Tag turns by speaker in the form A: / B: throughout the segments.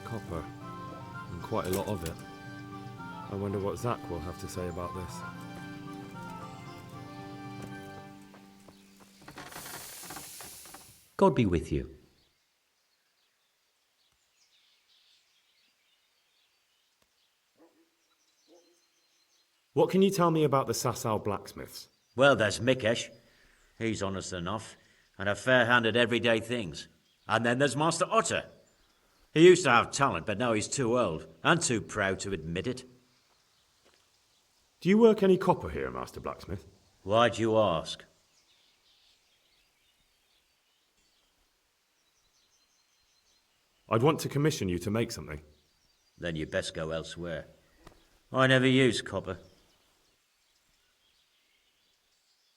A: Copper. And quite a lot of it. I wonder what Zach will have to say about this.
B: God be with you.
A: What can you tell me about the Sasau blacksmiths?
B: Well, there's Mikesh. He's honest enough, and a fair hand at everyday things. And then there's Master Otter. He used to have talent, but now he's too old, and too proud to admit it.
A: Do you work any copper here, Master Blacksmith?
B: Why'd you ask?
A: I'd want to commission you to make something.
B: Then you'd best go elsewhere. I never use copper.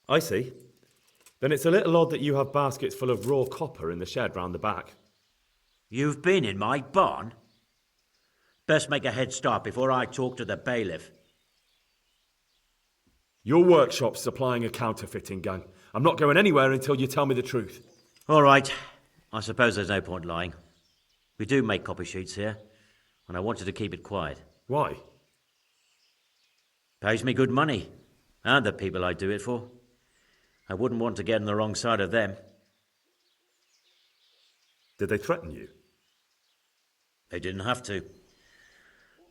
A: I see. Then it's a little odd that you have baskets full of raw copper in the shed round the back.
B: You've been in my barn? Best make a head start before I talk to the bailiff.
A: Your workshop's supplying a counterfeiting gang. I'm not going anywhere until you tell me the truth.
B: All right. I suppose there's no point lying. We do make copper sheets here, and I wanted to keep it quiet.
A: Why?
B: Pays me good money, and the people I do it for. I wouldn't want to get on the wrong side of them.
A: Did they threaten you?
B: They didn't have to.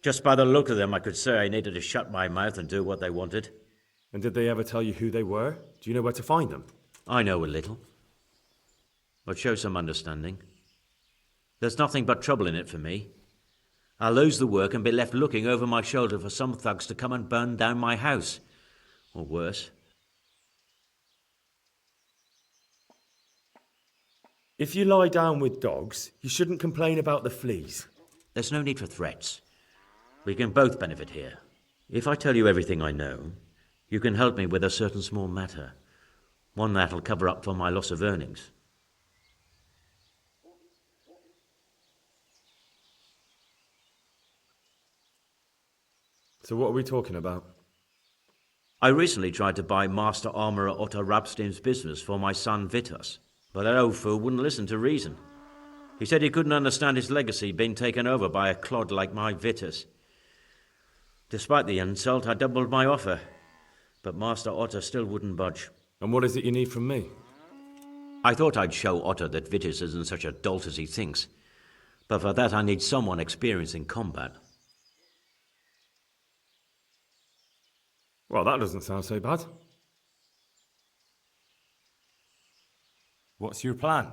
B: Just by the look of them, I could say I needed to shut my mouth and do what they wanted.
A: And did they ever tell you who they were? Do you know where to find them?
B: I know a little. But show some understanding. There's nothing but trouble in it for me. I'll lose the work and be left looking over my shoulder for some thugs to come and burn down my house. Or worse.
A: If you lie down with dogs, you shouldn't complain about the fleas.
B: There's no need for threats. We can both benefit here. If I tell you everything I know, you can help me with a certain small matter. One that'll cover up for my loss of earnings.
A: So what are we talking about?
B: I recently tried to buy Master Armourer Otto Rabstein's business for my son Vitus, but that old fool wouldn't listen to reason. He said he couldn't understand his legacy being taken over by a clod like my Vitus. Despite the insult, I doubled my offer, but Master Otto still wouldn't budge.
A: And what is it you need from me?
B: I thought I'd show Otto that Vitus isn't such a dolt as he thinks, but for that I need someone experienced in combat.
A: Well, that doesn't sound so bad. What's your plan?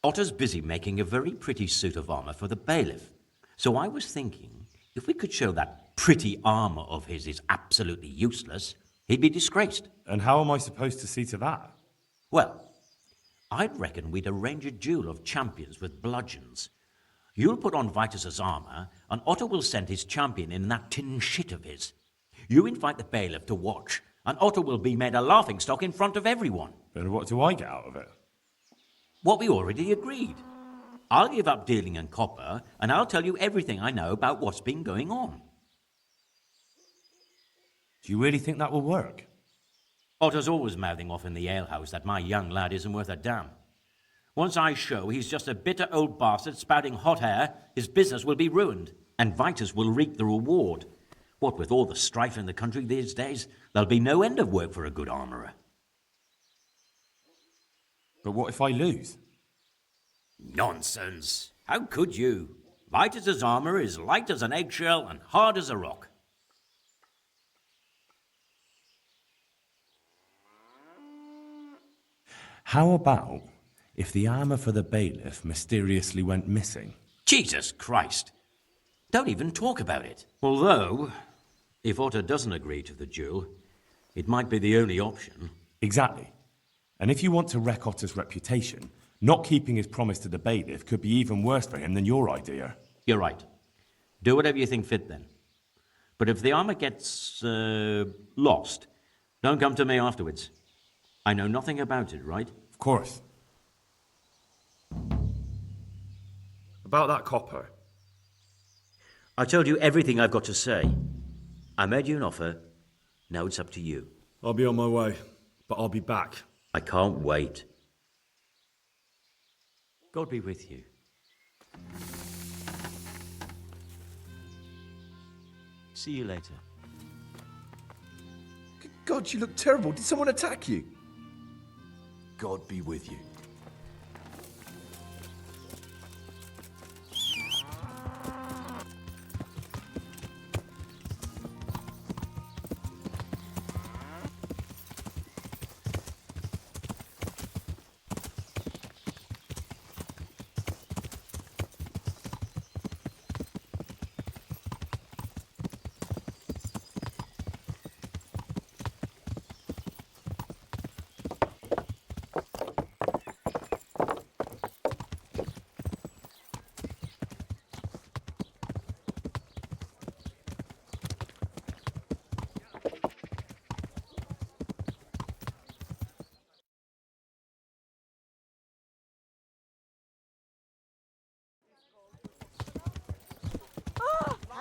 B: Otto's busy making a very pretty suit of armor for the bailiff. So I was thinking, if we could show that pretty armor of his is absolutely useless, he'd be disgraced.
A: And how am I supposed to see to that?
B: Well, I'd reckon we'd arrange a duel of champions with bludgeons. You'll put on Vitus's armor, and Otto will send his champion in that tin shit of his. You invite the bailiff to watch, and Otto will be made a laughingstock in front of everyone.
A: And what do I get out of it?
B: What we already agreed. I'll give up dealing in copper, and I'll tell you everything I know about what's been going on.
A: Do you really think that will work?
B: Otto's always mouthing off in the alehouse that my young lad isn't worth a damn. Once I show he's just a bitter old bastard spouting hot air, his business will be ruined, and Vitus will reap the reward. What with all the strife in the country these days, there'll be no end of work for a good armourer.
A: But what if I lose?
B: Nonsense. How could you? Vitus's armour is light as an eggshell and hard as a rock.
A: How about if the armour for the bailiff mysteriously went missing?
B: Jesus Christ. Don't even talk about it. Although, if Otto doesn't agree to the duel, it might be the only option.
A: Exactly. And if you want to wreck Otter's reputation, not keeping his promise to the bailiff could be even worse for him than your idea.
B: You're right. Do whatever you think fit then. But if the armor gets lost, don't come to me afterwards. I know nothing about it, right?
A: Of course. About that copper.
B: I told you everything I've got to say. I made you an offer. Now it's up to you.
A: I'll be on my way, but I'll be back.
B: I can't wait. God be with you. See you later.
C: Good God, you look terrible. Did someone attack you? God be with you.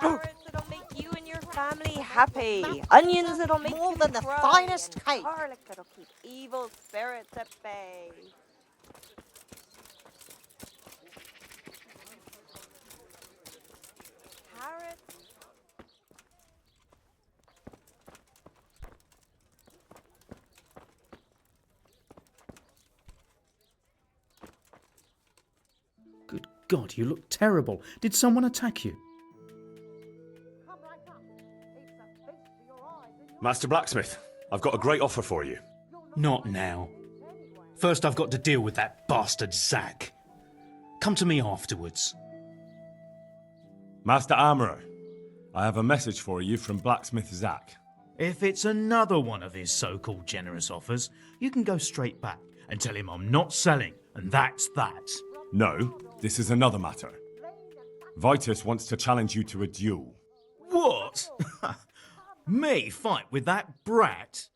D: Carrots that'll make you and your family happy. Onions that'll make
E: More
D: you
E: than the
D: cry.
E: finest
D: And
E: cake.
D: garlic that'll keep evil spirits at bay. Carrots.
F: Good God, you look terrible. Did someone attack you?
E: Come right up. It's a feast for your eyes and your
A: Master Blacksmith, I've got a great offer for you.
F: Not now. First I've got to deal with that bastard Zack. Come to me afterwards.
A: Master Armourer, I have a message for you from Blacksmith Zack.
F: If it's another one of his so-called generous offers, you can go straight back and tell him I'm not selling, and that's that.
A: No, this is another matter. Vitus wants to challenge you to a duel.
F: What? Me fight with that brat?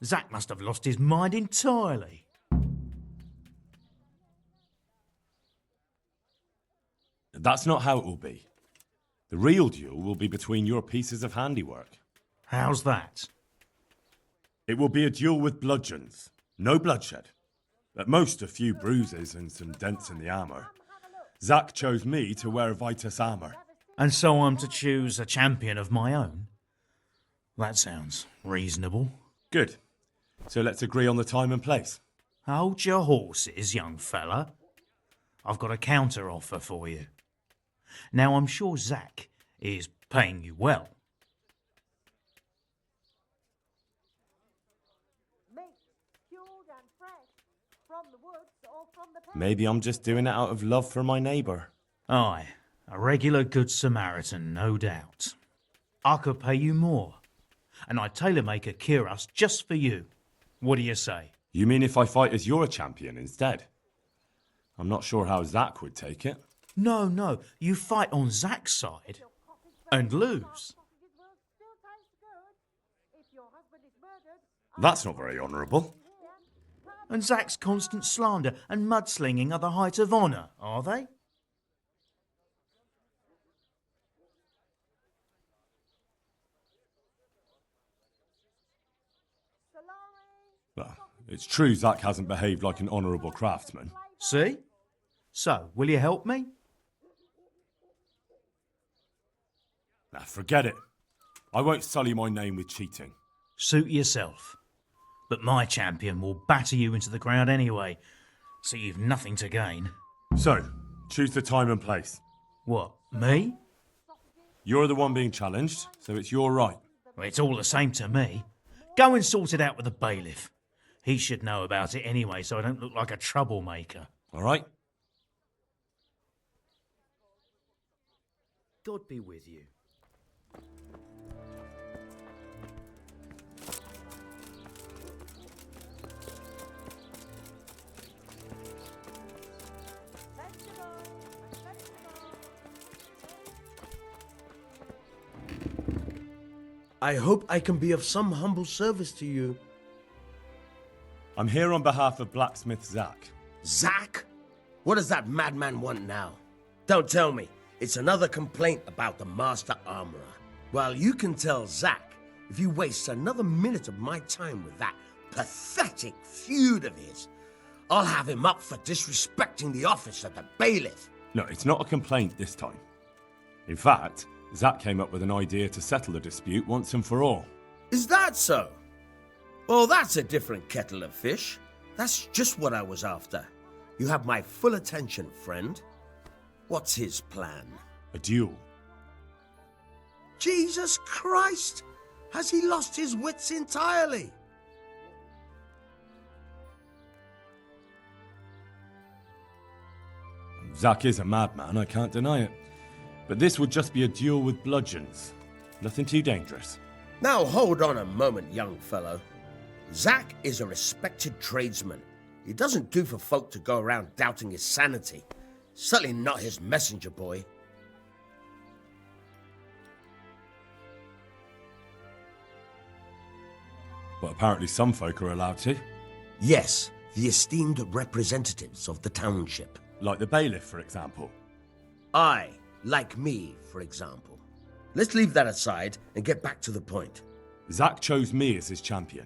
F: Zack must have lost his mind entirely.
A: That's not how it will be. The real duel will be between your pieces of handiwork.
F: How's that?
A: It will be a duel with bludgeons. No bloodshed. At most, a few bruises and some dents in the armour. Zack chose me to wear Vitus armour.
F: And so I'm to choose a champion of my own? That sounds reasonable.
A: Good. So let's agree on the time and place.
F: Hold your horses, young fella. I've got a counter offer for you. Now, I'm sure Zack is paying you well.
E: meat, cured and fresh, from the woods or from the pen.
A: Maybe I'm just doing it out of love for my neighbour.
F: Aye, a regular good Samaritan, no doubt. I could pay you more, and I'd tailor-make a cuirass just for you. What do you say?
A: You mean if I fight as your champion instead? I'm not sure how Zack would take it.
F: No, you fight on Zack's side and lose.
E: Sausages will still taste good. If your husband is murdered,
A: That's not very honourable.
F: And Zack's constant slander and mudslinging are the height of honour, are they?
A: Well, it's true Zack hasn't behaved like an honourable craftsman.
F: See? So, will you help me?
A: Nah, forget it. I won't sully my name with cheating.
F: Suit yourself. But my champion will batter you into the ground anyway, so you've nothing to gain.
A: So, choose the time and place.
F: What, me?
A: You're the one being challenged, so it's your right.
F: Well, it's all the same to me. Go and sort it out with the bailiff. He should know about it anyway, so I don't look like a troublemaker.
A: All right?
F: God be with you.
C: I hope I can be of some humble service to you.
A: I'm here on behalf of Blacksmith Zack.
C: Zack? What does that madman want now? Don't tell me. It's another complaint about the Master Armorer. Well, you can tell Zack if he wastes another minute of my time with that pathetic feud of his, I'll have him up for disrespecting the office of the bailiff.
A: No, it's not a complaint this time. In fact, Zach came up with an idea to settle the dispute once and for all.
C: Is that so? Well, that's a different kettle of fish. That's just what I was after. You have my full attention, friend. What's his plan?
A: A duel.
C: Jesus Christ! Has he lost his wits entirely?
A: Zach is a madman, I can't deny it. But this would just be a duel with bludgeons. Nothing too dangerous.
C: Now hold on a moment, young fellow. Zach is a respected tradesman. It doesn't do for folk to go around doubting his sanity. Certainly not his messenger boy.
A: But apparently some folk are allowed to.
C: Yes, the esteemed representatives of the township.
A: Like the bailiff, for example.
C: I, like me, for example. Let's leave that aside and get back to the point.
A: Zach chose me as his champion.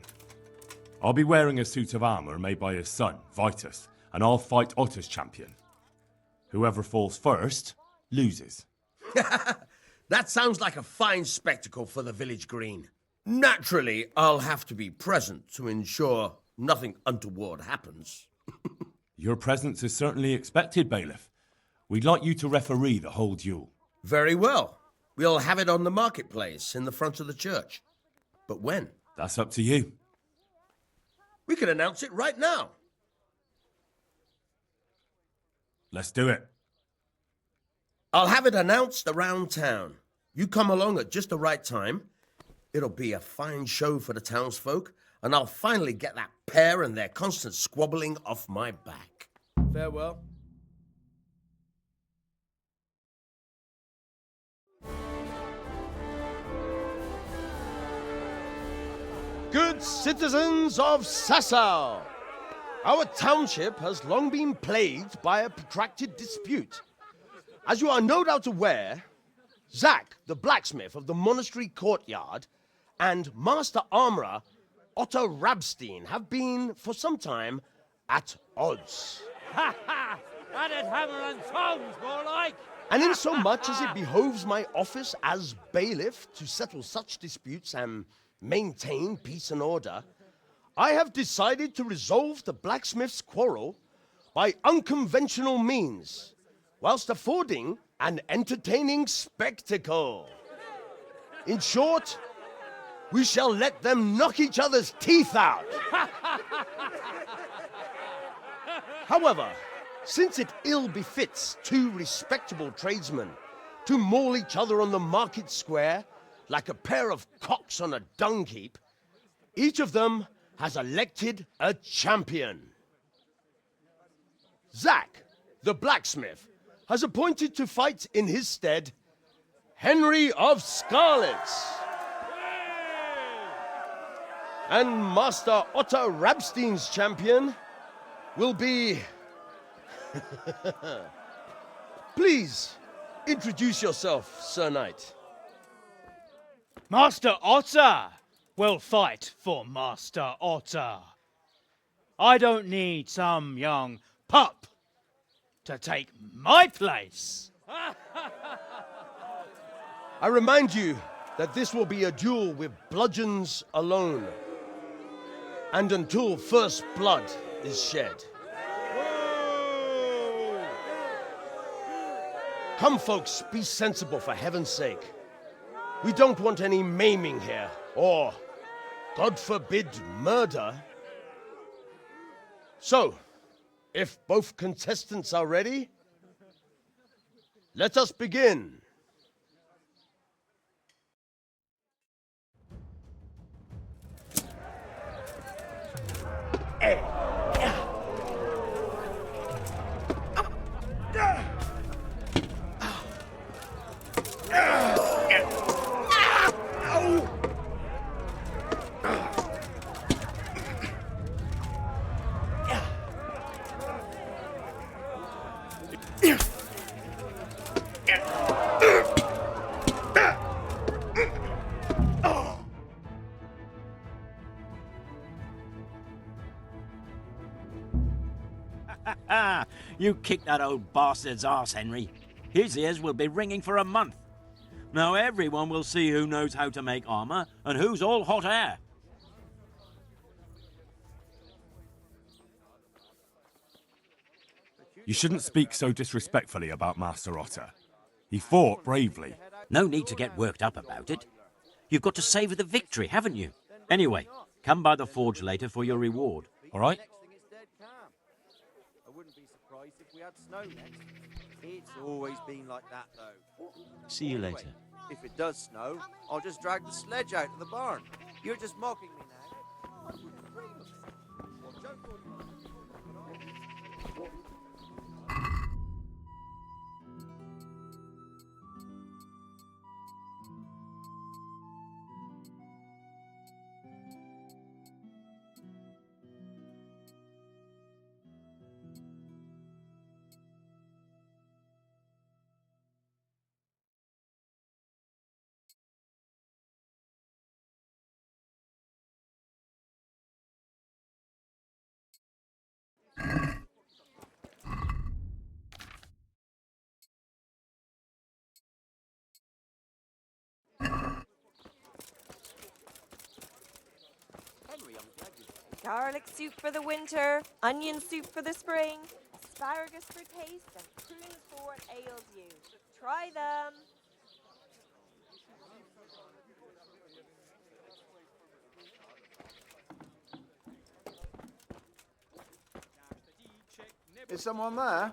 A: I'll be wearing a suit of armour made by his son, Vitus, and I'll fight Otter's champion. Whoever falls first, loses.
C: That sounds like a fine spectacle for the village green. Naturally, I'll have to be present to ensure nothing untoward happens.
A: Your presence is certainly expected, bailiff. We'd like you to referee the whole duel.
C: Very well. We'll have it on the marketplace in the front of the church. But when?
A: That's up to you.
C: We can announce it right now.
A: Let's do it.
C: I'll have it announced around town. You come along at just the right time. It'll be a fine show for the townsfolk, and I'll finally get that pair and their constant squabbling off my back. Farewell. Good citizens of Sasau, our township has long been plagued by a protracted dispute. As you are no doubt aware, Zach, the blacksmith of the monastery courtyard, and Master Armourer Otto Rabstein have been, for some time, at odds.
G: Ha ha! Added hammer and tongs, more like!
C: And in so much as it behoves my office as bailiff to settle such disputes and maintain peace and order, I have decided to resolve the blacksmith's quarrel by unconventional means, whilst affording an entertaining spectacle. In short, we shall let them knock each other's teeth out. However, since it ill befits two respectable tradesmen to maul each other on the market square like a pair of cocks on a dung heap, each of them has elected a champion. Zach, the blacksmith, has appointed to fight in his stead Henry of Scarlets. And Master Otto Rabstein's champion will be... Please, introduce yourself, Sir Knight.
H: Master Otter will fight for Master Otter. I don't need some young pup to take my place.
C: I remind you that this will be a duel with bludgeons alone, and until first blood is shed. Come, folks, be sensible for heaven's sake. We don't want any maiming here, or, God forbid, murder. So, if both contestants are ready, let us begin.
B: You kicked that old bastard's arse, Henry. His ears will be ringing for a month. Now everyone will see who knows how to make armor and who's all hot air.
A: You shouldn't speak so disrespectfully about Master Otter. He fought bravely.
B: No need to get worked up about it. You've got to savour the victory, haven't you? Anyway, come by the forge later for your reward, all right?
I: I wouldn't be surprised if we had snow next. It's always been like that, though.
B: See you later.
I: If it does snow, I'll just drag the sledge out of the barn. You're just mocking me now. I wouldn't dream of it. Well, don't go
D: Garlic soup for the winter, onion soup for the spring, asparagus for taste, and prunes for what ails you. Try them.
I: Is someone there?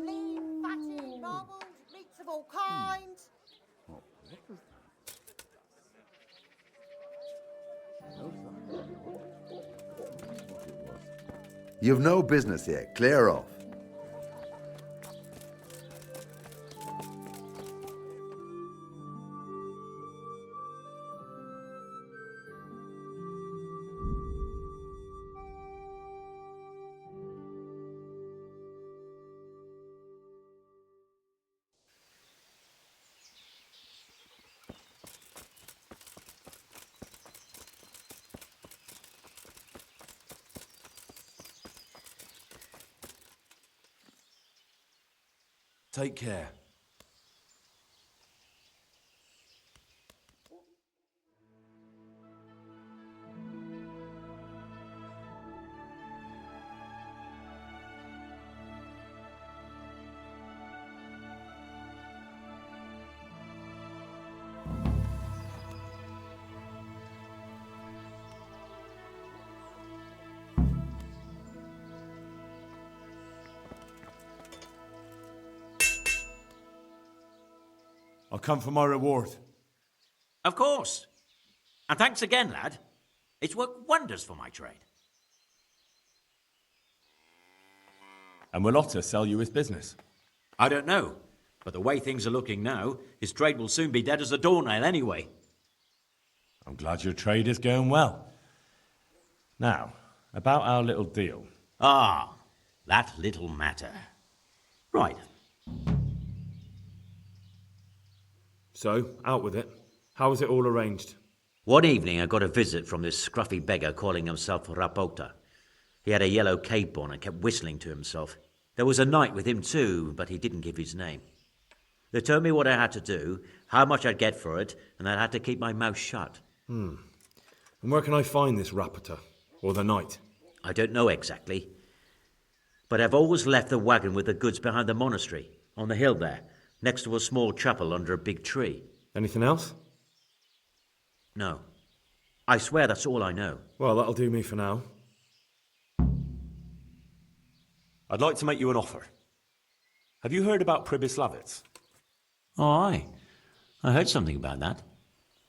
E: Lean, fatty, marbled, meats of all kinds.
J: You've no business here. Clear off.
C: Take care.
A: I'll come for my reward.
B: Of course. And thanks again, lad. It's worked wonders for my trade.
A: And will Otter sell you his business?
B: I don't know, but the way things are looking now, his trade will soon be dead as a doornail anyway.
A: I'm glad your trade is going well. Now, about our little deal.
B: Ah, that little matter. Right.
K: So, out with it. How was it all arranged?
B: One evening I got a visit from this scruffy beggar calling himself Rapota. He had a yellow cape on and kept whistling to himself. There was a knight with him too, but he didn't give his name. They told me what I had to do, how much I'd get for it, and I had to keep my mouth shut.
K: And where can I find this Rapota? Or the knight?
B: I don't know exactly. But I've always left the wagon with the goods behind the monastery, on the hill there, next to a small chapel under a big tree.
K: Anything else?
B: No. I swear that's all I know.
K: Well, that'll do me for now.
A: I'd like to make you an offer. Have you heard about Pribyslavitz?
B: Oh, aye. I heard something about that.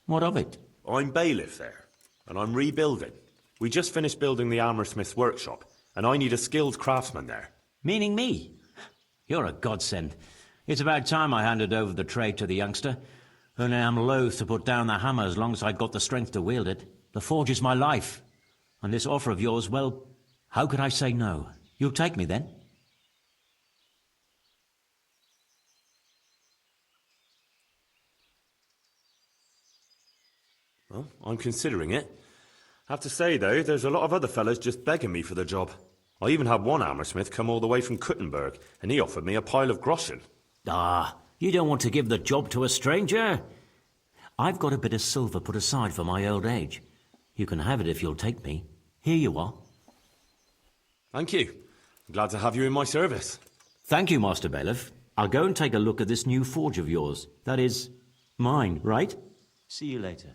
B: What of it?
A: I'm bailiff there, and I'm rebuilding. We just finished building the armoursmith's workshop, and I need a skilled craftsman there.
B: Meaning me? You're a godsend. It's about time I handed over the trade to the youngster. Only I'm loath to put down the hammer as long as I've got the strength to wield it. The forge is my life. And this offer of yours, well, how could I say no? You'll take me then?
A: Well, I'm considering it. Have to say, though, there's a lot of other fellas just begging me for the job. I even had one hammersmith come all the way from Kuttenberg, and he offered me a pile of groschen.
B: Ah, you don't want to give the job to a stranger? I've got a bit of silver put aside for my old age. You can have it if you'll take me. Here you are.
A: Thank you. I'm glad to have you in my service.
B: Thank you, Master Bailiff. I'll go and take a look at this new forge of yours. That is, mine, right? See you later.